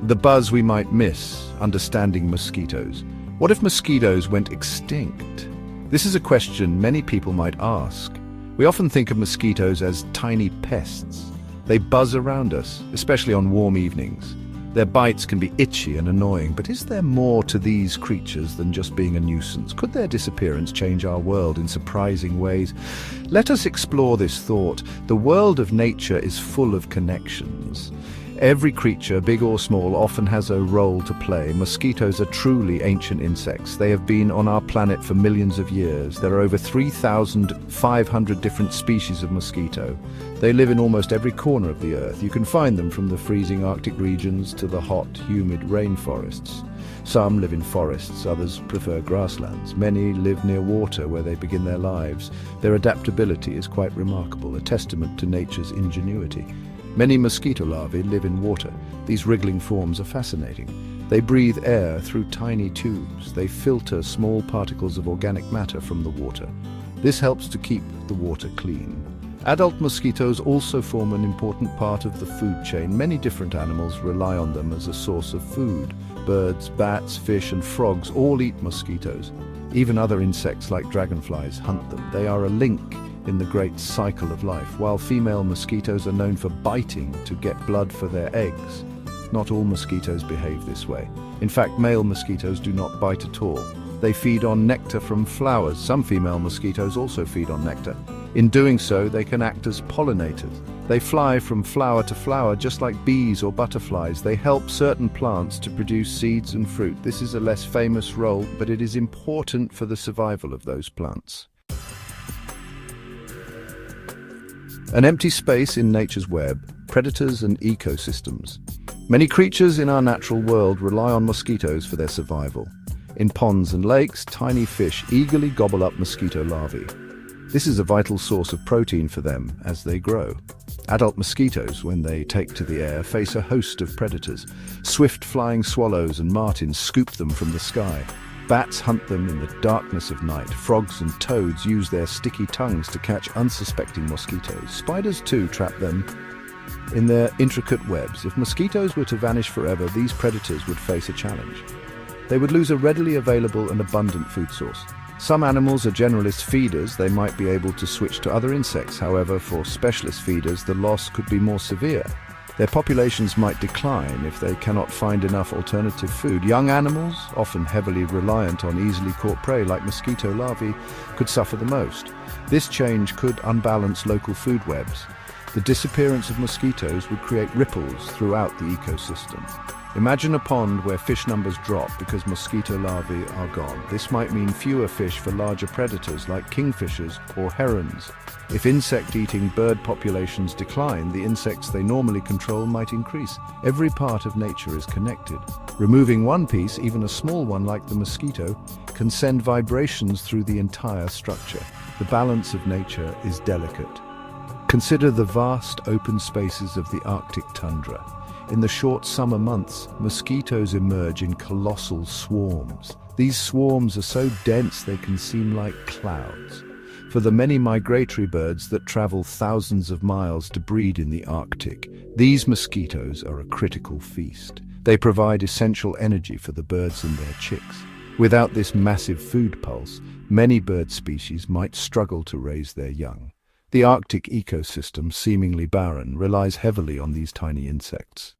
The buzz we might miss, understanding mosquitoes. What if mosquitoes went extinct? This is a question many people might ask. We often think of mosquitoes as tiny pests. They buzz around us, especially on warm evenings. Their bites can be itchy and annoying, but is there more to these creatures than just being a nuisance? Could their disappearance change our world in surprising ways? Let us explore this thought. The world of nature is full of connections. Every creature, big or small, often has a role to play. Mosquitoes are truly ancient insects. They have been on our planet for millions of years. There are over 3,500 different species of mosquito. They live in almost every corner of the earth. You can find them from the freezing Arctic regions to the hot, humid rainforests. Some live in forests, others prefer grasslands. Many live near water where they begin their lives. Their adaptability is quite remarkable, a testament to nature's ingenuity. Many mosquito larvae live in water. These wriggling forms are fascinating. They breathe air through tiny tubes. They filter small particles of organic matter from the water. This helps to keep the water clean. Adult mosquitoes also form an important part of the food chain. Many different animals rely on them as a source of food. Birds, bats, fish, and frogs all eat mosquitoes. Even other insects like dragonflies hunt them. They are a link in the great cycle of life. While female mosquitoes are known for biting to get blood for their eggs, not all mosquitoes behave this way. In fact, male mosquitoes do not bite at all. They feed on nectar from flowers. Some female mosquitoes also feed on nectar. In doing so, they can act as pollinators. They fly from flower to flower just like bees or butterflies. They help certain plants to produce seeds and fruit. This is a less famous role, but it is important for the survival of those plants. An empty space in nature's web, predators and ecosystems. Many creatures in our natural world rely on mosquitoes for their survival. In ponds and lakes, tiny fish eagerly gobble up mosquito larvae. This is a vital source of protein for them as they grow. Adult mosquitoes, when they take to the air, face a host of predators. Swift flying swallows and martins scoop them from the sky. Bats hunt them in the darkness of night. Frogs and toads use their sticky tongues to catch unsuspecting mosquitoes. Spiders too trap them in their intricate webs. If mosquitoes were to vanish forever, these predators would face a challenge. They would lose a readily available and abundant food source. Some animals are generalist feeders. They might be able to switch to other insects. However, for specialist feeders, the loss could be more severe. Their populations might decline if they cannot find enough alternative food. Young animals, often heavily reliant on easily caught prey like mosquito larvae, could suffer the most. This change could unbalance local food webs. The disappearance of mosquitoes would create ripples throughout the ecosystem. Imagine a pond where fish numbers drop because mosquito larvae are gone. This might mean fewer fish for larger predators like kingfishers or herons. If insect-eating bird populations decline, the insects they normally control might increase. Every part of nature is connected. Removing one piece, even a small one like the mosquito, can send vibrations through the entire structure. The balance of nature is delicate. Consider the vast open spaces of the Arctic tundra. In the short summer months, mosquitoes emerge in colossal swarms. These swarms are so dense they can seem like clouds. For the many migratory birds that travel thousands of miles to breed in the Arctic, these mosquitoes are a critical feast. They provide essential energy for the birds and their chicks. Without this massive food pulse, many bird species might struggle to raise their young. The Arctic ecosystem, seemingly barren, relies heavily on these tiny insects.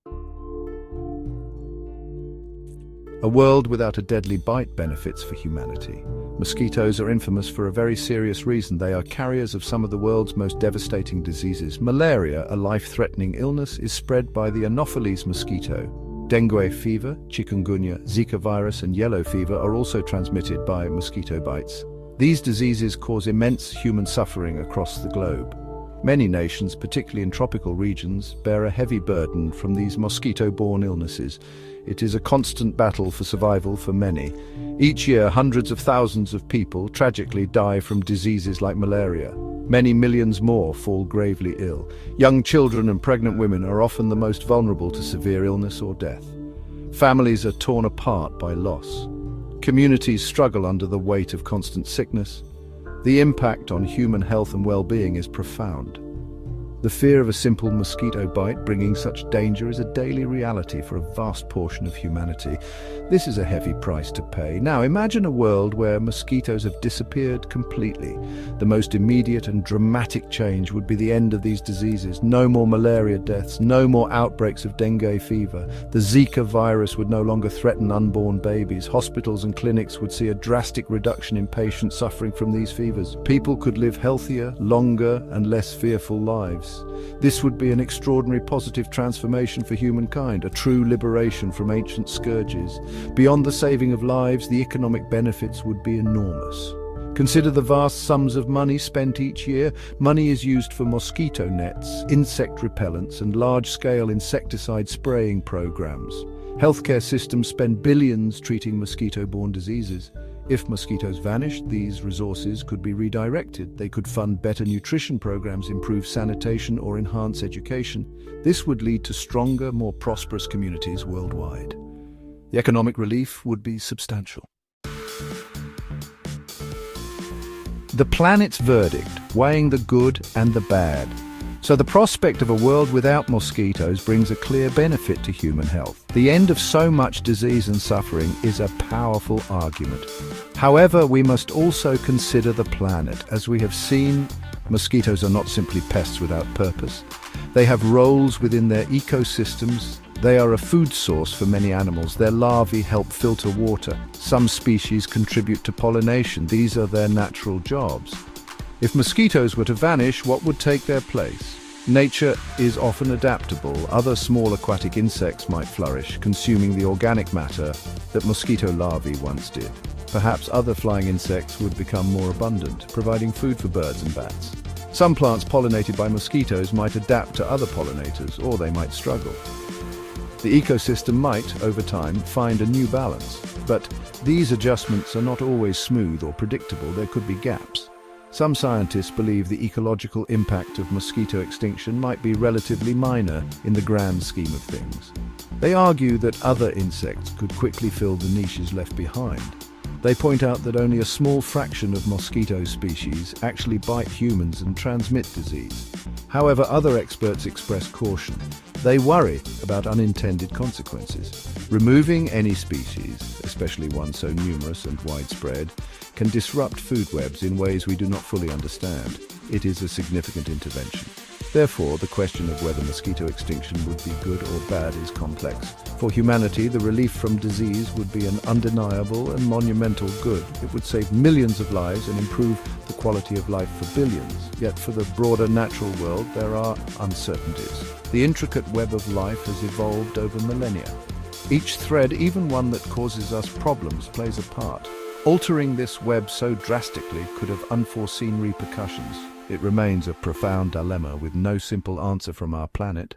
A world without a deadly bite benefits for humanity. Mosquitoes are infamous for a very serious reason. They are carriers of some of the world's most devastating diseases. Malaria, a life-threatening illness, is spread by the Anopheles mosquito. Dengue fever, chikungunya, Zika virus, and yellow fever are also transmitted by mosquito bites. These diseases cause immense human suffering across the globe. Many nations, particularly in tropical regions, bear a heavy burden from these mosquito-borne illnesses. It is a constant battle for survival for many. Each year, hundreds of thousands of people tragically die from diseases like malaria. Many millions more fall gravely ill. Young children and pregnant women are often the most vulnerable to severe illness or death. Families are torn apart by loss. Communities struggle under the weight of constant sickness. The impact on human health and well-being is profound. The fear of a simple mosquito bite bringing such danger is a daily reality for a vast portion of humanity. This is a heavy price to pay. Now imagine a world where mosquitoes have disappeared completely. The most immediate and dramatic change would be the end of these diseases. No more malaria deaths, no more outbreaks of dengue fever. The Zika virus would no longer threaten unborn babies. Hospitals and clinics would see a drastic reduction in patients suffering from these fevers. People could live healthier, longer, and less fearful lives. This would be an extraordinary positive transformation for humankind, a true liberation from ancient scourges. Beyond the saving of lives, the economic benefits would be enormous. Consider the vast sums of money spent each year. Money is used for mosquito nets, insect repellents, and large-scale insecticide spraying programs. Healthcare systems spend billions treating mosquito-borne diseases. If mosquitoes vanished, these resources could be redirected. They could fund better nutrition programs, improve sanitation, or enhance education. This would lead to stronger, more prosperous communities worldwide. The economic relief would be substantial. The planet's verdict, weighing the good and the bad. So the prospect of a world without mosquitoes brings a clear benefit to human health. The end of so much disease and suffering is a powerful argument. However, we must also consider the planet. As we have seen, mosquitoes are not simply pests without purpose. They have roles within their ecosystems. They are a food source for many animals. Their larvae help filter water. Some species contribute to pollination. These are their natural jobs. If mosquitoes were to vanish, what would take their place? Nature is often adaptable. Other small aquatic insects might flourish, consuming the organic matter that mosquito larvae once did. Perhaps other flying insects would become more abundant, providing food for birds and bats. Some plants pollinated by mosquitoes might adapt to other pollinators, or they might struggle. The ecosystem might, over time, find a new balance. But these adjustments are not always smooth or predictable. There could be gaps. Some scientists believe the ecological impact of mosquito extinction might be relatively minor in the grand scheme of things. They argue that other insects could quickly fill the niches left behind. They point out that only a small fraction of mosquito species actually bite humans and transmit disease. However, other experts express caution. They worry about unintended consequences. Removing any species, especially one so numerous and widespread, can disrupt food webs in ways we do not fully understand. It is a significant intervention. Therefore, the question of whether mosquito extinction would be good or bad is complex. For humanity, the relief from disease would be an undeniable and monumental good. It would save millions of lives and improve the quality of life for billions. Yet for the broader natural world, there are uncertainties. The intricate web of life has evolved over millennia. Each thread, even one that causes us problems, plays a part. Altering this web so drastically could have unforeseen repercussions. It remains a profound dilemma with no simple answer from our planet.